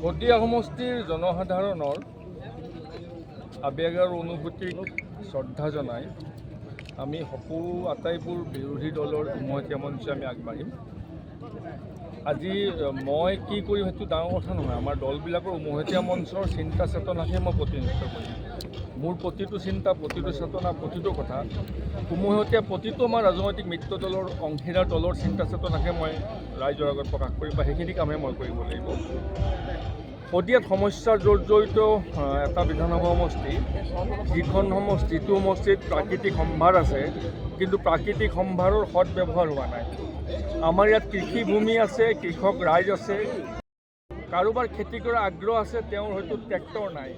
শদিয়া সমষ্টিৰ জনসাধাৰণৰ আবেগ আৰু অনুভূতিক শ্ৰদ্ধা জনাই আমি সকলো আটাইবোৰ বিৰোধী দলৰ উমৈহতীয়া মঞ্চে আমি আগবাঢ়িম। আজি মই কি কৰিম সেইটো ডাঙৰ কথা নহয়, আমাৰ দলবিলাকৰ উমৈহতীয়া মঞ্চৰ চিন্তা চেতনাকহে মই প্ৰতিনিধিত্ব কৰিম। মোৰ প্ৰতিটো চিন্তা, প্ৰতিটো চেতনা, প্ৰতিটো কথা উমৈহতীয়া প্ৰতিটো আমাৰ ৰাজনৈতিক মিত্ৰ দলৰ অংশীদাৰ দলৰ চিন্তা চেতনাকহে মই ৰাইজৰ আগত প্ৰকাশ কৰিম বা সেইখিনি কামহে মই কৰিব লাগিব। শদিয়াত সমস্যাৰ জৰ্জৰিত এটা বিধানসভা সমষ্টি, যিটো সমষ্টিত প্ৰাকৃতিক সম্ভাৰ আছে কিন্তু প্ৰাকৃতিক সম্ভাৰৰ সৎ ব্যৱহাৰ হোৱা নাই। আমাৰ ইয়াত কৃষিভূমি আছে, কৃষক ৰাইজ আছে, কাৰোবাৰ খেতি কৰাৰ আগ্ৰহ আছে, তেওঁৰ হয়তো ট্ৰেক্টৰ নাই,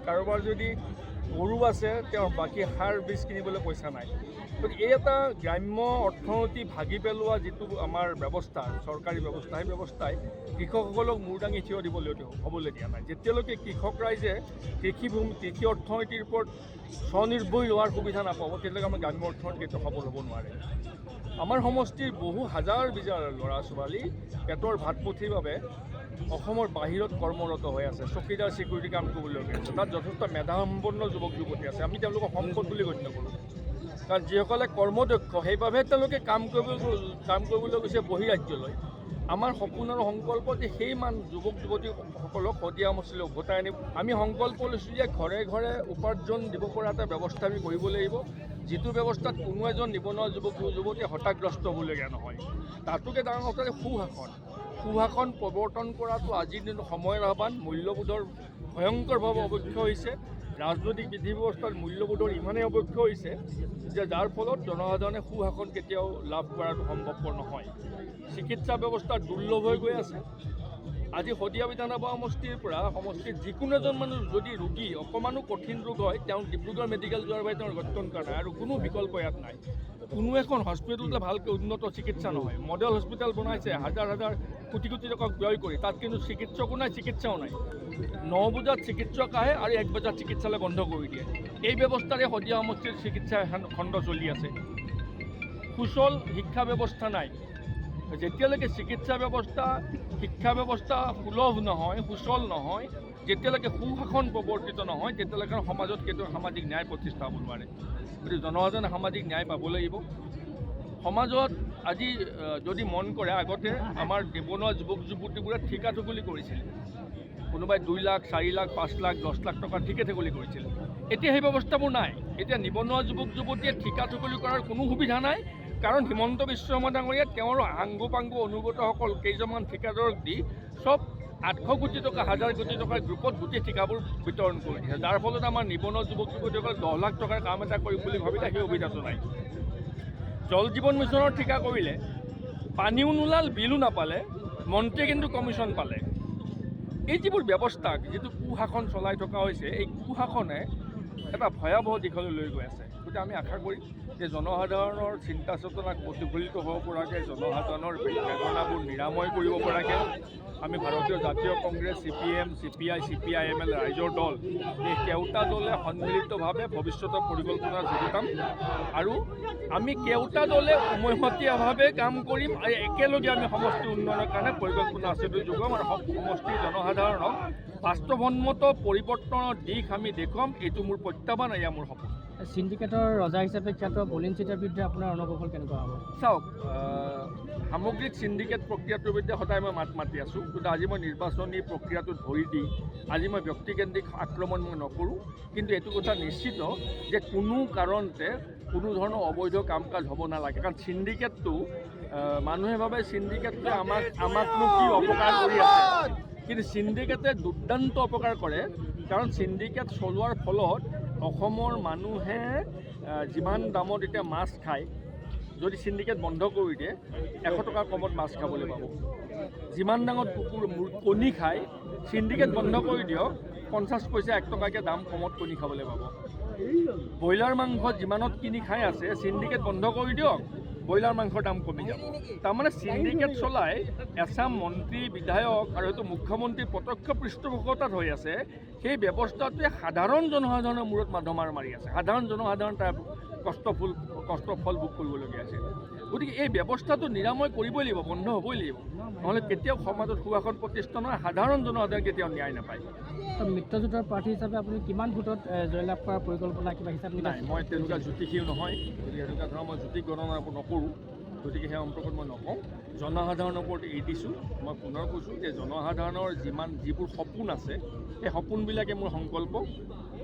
কাৰোবাৰ যদি গৰু আছে তেওঁৰ বাকী সাৰ বীজ কিনিবলৈ পইচা নাই। গতিকে এই এটা গ্ৰাম্য অৰ্থনীতি ভাগি পেলোৱা যিটো আমাৰ ব্যৱস্থা, চৰকাৰী ব্যৱস্থা, সেই ব্যৱস্থাই কৃষকসকলক মূৰ দাঙি থিয় হ'বলৈ দিয়া নাই। যেতিয়ালৈকে কৃষক ৰাইজে কৃষি অৰ্থনীতিৰ ওপৰত স্বনিৰ্ভৰ হোৱাৰ সুবিধা নাপাব, তেতিয়ালৈকে আমাৰ গ্ৰাম্য অৰ্থনীতি কেতিয়াও সবল হ'ব নোৱাৰে। আমাৰ সমষ্টিৰ বহু হাজাৰ ল'ৰা ছোৱালী পেটৰ ভাত মুঠিৰ বাবে অসমৰ বাহিৰত কৰ্মৰত হৈ আছে, চকীদাৰ চিকিউৰিটি কাম কৰিবলগীয়া আছে। তাত যথেষ্ট মেধাসম্পন্ন যুৱক যুৱতী আছে, আমি তেওঁলোকক সম্পদ বুলি গণ্য কৰোঁ। কাৰণ যিসকলে কৰ্মদক্ষ সেইবাবে তেওঁলোকে কাম কৰিবলৈ গৈছে বহিৰাজ্যলৈ। আমাৰ সপোন আৰু সংকল্প যে সেই যুৱক যুৱতীসকলক শদিয়া সমষ্টিলৈ উভতাই আনিম। আমি সংকল্প লৈছোঁ যে ঘৰে ঘৰে উপাৰ্জন দিব পৰা এটা ব্যৱস্থা আমি কৰিব লাগিব, যিটো ব্যৱস্থাত কোনো এজন নিবনুৱা যুৱক যুৱতীয়ে হতাগ্ৰস্ত হ'বলগীয়া নহয়। তাতোকে ডাঙৰ কথা যে সুশাসন প্ৰৱৰ্তন কৰাটো আজিৰ দিনত সময়ৰ আহ্বান। মূল্যবোধৰ ভয়ংকৰভাৱে অৱক্ষয় হৈছে, ৰাজনৈতিক বিধি ব্যৱস্থাৰ মূল্যবোধৰ ইমানেই অৱক্ষয় হৈছে যে যাৰ ফলত জনসাধাৰণে সুশাসন কেতিয়াও লাভ কৰাটো সম্ভৱপৰ নহয়। চিকিৎসা ব্যৱস্থা দুৰ্লভ হৈ গৈ আছে। আজি শদিয়া বিধানসভা সমষ্টিৰ পৰা সমষ্টিত যিকোনো এজন মানুহ যদি ৰোগী অকণমানো কঠিন ৰোগ হয়, তেওঁ ডিব্ৰুগড় মেডিকেল যোৱাৰ বাবে তেওঁৰ গত্যন্তৰ নাই আৰু কোনো বিকল্প ইয়াত নাই। কোনো এখন হস্পিটেলতে ভালকৈ উন্নত চিকিৎসা নহয়। মডেল হস্পিটেল বনাইছে হাজাৰ হাজাৰ কোটি কোটি টকা ব্যয় কৰি, তাত কিন্তু চিকিৎসকো নাই, চিকিৎসাও নাই। 9 বজাত চিকিৎসক আহে আৰু 1 বজাত চিকিৎসালয় বন্ধ কৰি দিয়ে। এই ব্যৱস্থাৰে শদিয়া সমষ্টিৰ চিকিৎসা খণ্ড চলি আছে। সুচল শিক্ষা ব্যৱস্থা নাই। যেতিয়ালৈকে চিকিৎসা ব্যৱস্থা, শিক্ষা ব্যৱস্থা সুলভ নহয়, সুচল নহয়, যেতিয়ালৈকে সুশাসন প্ৰৱৰ্তিত নহয়, তেতিয়ালৈকে সমাজত কেতিয়াও সামাজিক ন্যায় প্ৰতিষ্ঠা হ'ব নোৱাৰে। গতিকে জনসাধাৰণে সামাজিক ন্যায় পাব লাগিব। সমাজত আজি যদি মন কৰে, আগতে আমাৰ নিবনুৱা যুৱক যুৱতীবোৰে ঠিকা ঠুকলি কৰিছিল। কোনোবাই 2 লাখ, 4 লাখ, 5 লাখ, 10 লাখ টকা ঠিকে ঠুকলি কৰিছিল। এতিয়া সেই ব্যৱস্থাবোৰ নাই। এতিয়া নিবনুৱা যুৱক যুৱতীয়ে ঠিকা ঠুকলি কৰাৰ কোনো সুবিধা নাই, কাৰণ হিমন্ত বিশ্ব শৰ্মা ডাঙৰীয়া তেওঁৰ আংগু পাংগু অনুগতসকল কেইজনমান ঠিকাদাৰক দি চব 800 কোটি টকা, 1000 কোটি টকাৰ গ্ৰুপত গোটেই ঠিকাবোৰ বিতৰণ কৰি দিছে। যাৰ ফলত আমাৰ নিবনুৱা যুৱক যুৱতীসকল 10 লাখ টকাৰ কাম এটা কৰিম বুলি ভাবিলে সেই সুবিধাটো নাই। জল জীৱন মিছনৰ ঠিকা কৰিলে, পানীও নোলাল, বিলো নাপালে, মন্ত্ৰীয়ে কিন্তু কমিশ্যন পালে। এই যিবোৰ ব্যৱস্থা, যিটো কুশাসন চলাই থকা হৈছে, এই কুশাসনে এটা ভয়াৱহ দিশলৈ লৈ গৈ আছে। গতিকে আমি আশা কৰিম যে জনসাধাৰণৰ চিন্তা চেতনাক প্ৰতিফলিত হ'ব পৰাকৈ, জনসাধাৰণৰ বেদনাবোৰ নিৰাময় কৰিব পৰাকৈ আমি ভাৰতীয় জাতীয় কংগ্ৰেছ, CPM, CPI, CPIML ৰাইজৰ দল, এই কেওটা দলে সন্মিলিতভাৱে ভৱিষ্যতৰ পৰিকল্পনা যুগুতাম আৰু আমি কেওটা দলে উমৈহতীয়াভাৱে কাম কৰিম আৰু একেলগে আমি সমষ্টি উন্নয়নৰ কাৰণে পৰিকল্পনা আছে যোগাম আৰু সমষ্টিৰ জনসাধাৰণক বাস্তৱসন্মত পৰিৱৰ্তনৰ দিশ আমি দেখুৱাম। এইটো মোৰ প্ৰত্যাহ্বান, এয়া মোৰ সপোন। সিন্ডিকেটৰ ৰজা হিচাপে খ্যাত বলিন চিটাৰ বিৰুদ্ধে আপোনাৰ অনুভৱ কেনেকুৱা হ'ব? চাওক, সামগ্ৰিক চিণ্ডিকেট প্ৰক্ৰিয়াটোৰ বিৰুদ্ধে সদায় মই মাত মাতি আছোঁ, কিন্তু আজি মই নিৰ্বাচনী প্ৰক্ৰিয়াটোত ভৰি দি আজি মই ব্যক্তিকেন্দ্ৰিক আক্ৰমণ মই নকৰোঁ। কিন্তু এইটো কথা নিশ্চিত যে কোনো কাৰণতে কোনো ধৰণৰ অবৈধ কাম কাজ হ'ব নালাগে। কাৰণ চিণ্ডিকেটটো মানুহে ভাবে চিণ্ডিকেটটোৱে আমাকনো কি অপকাৰ কৰি আছে, কিন্তু চিণ্ডিকেটে দুৰ্দান্ত অপকাৰ কৰে। কাৰণ চিণ্ডিকেট চলোৱাৰ ফলত অসমৰ মানুহে যিমান দামত এতিয়া মাছ খায়, যদি চিণ্ডিকেট বন্ধ কৰি দিয়ে 100 টকা কমত মাছ খাবলৈ পাব। যিমান ডাঙৰ কণী খায়, চিণ্ডিকেট বন্ধ কৰি দিয়ক, 50 পইচা 1 টকাকৈ দাম কমত কণী খাবলৈ পাব। ব্ৰইলাৰ মাংস যিমানত কিনি খাই আছে, চিণ্ডিকেট বন্ধ কৰি দিয়ক, ব্ৰইলাৰ মাংসৰ দাম কমি যাব। তাৰমানে চিণ্ডিকেট চলাই এছাম মন্ত্ৰী, বিধায়ক আৰু হয়তো মুখ্যমন্ত্ৰীৰ প্ৰত্যক্ষ পৃষ্ঠপোষকতাত হৈ আছে। সেই ব্যৱস্থাটোৱে সাধাৰণ জনসাধাৰণৰ মূৰত মাধমাৰ মাৰি আছে। সাধাৰণ জনসাধাৰণ তাৰ কষ্টফল ভোগ কৰিবলগীয়া আছে। গতিকে এই ব্যৱস্থাটো নিৰাময় কৰিবই লাগিব, বন্ধ হ'বই লাগিব, নহ'লে কেতিয়াও সমাজত সুশাসন প্ৰতিষ্ঠা নহয়, সাধাৰণ জনসাধাৰণ কেতিয়াও ন্যায় নাপায়। মিত্ৰজোঁটৰ প্ৰাৰ্থী হিচাপে আপুনি কিমান ভোটত জয়লাভ কৰাৰ পৰিকল্পনা কিবা হিচাপ নাই, মই তেনেকুৱা জ্যোতিষীও নহয়, গতিকে এনেকুৱা ধৰণৰ মই জ্যোতিষ গণনা নকৰোঁ, গতিকে সেই সম্পৰ্কত মই নকওঁ। জনসাধাৰণৰ ওপৰত এৰি দিছোঁ। মই পুনৰ কৈছোঁ যে জনসাধাৰণৰ যিবোৰ সপোন আছে সেই সপোনবিলাকে মোৰ সংকল্প,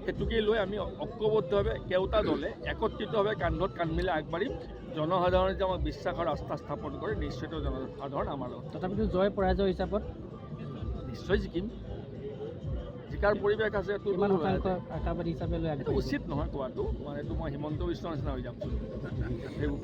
সেইটোকে লৈ আমি ঐক্যবদ্ধভাৱে কেওটা দলে একত্ৰিতভাৱে কান্ধত কান্ধ মিলাই আগবাঢ়িম। জনসাধাৰণে যে আমাক বিশ্বাস আৰু আস্থা স্থাপন কৰে, নিশ্চয়কৈ জনসাধাৰণ আমাৰ লগত। তথাপিতো জয় পৰাজয় হিচাপত নিশ্চয় জিকিম, জিকাৰ পৰিৱেশ আছে। কিমান শতাংশ আশাবাদী হিচাপে লৈ এইটো উচিত নহয় কোৱাটো, মানে এইটো মই হিমন্ত বিশ্বৰ নিচিনা হৈ যাম সেইবোৰ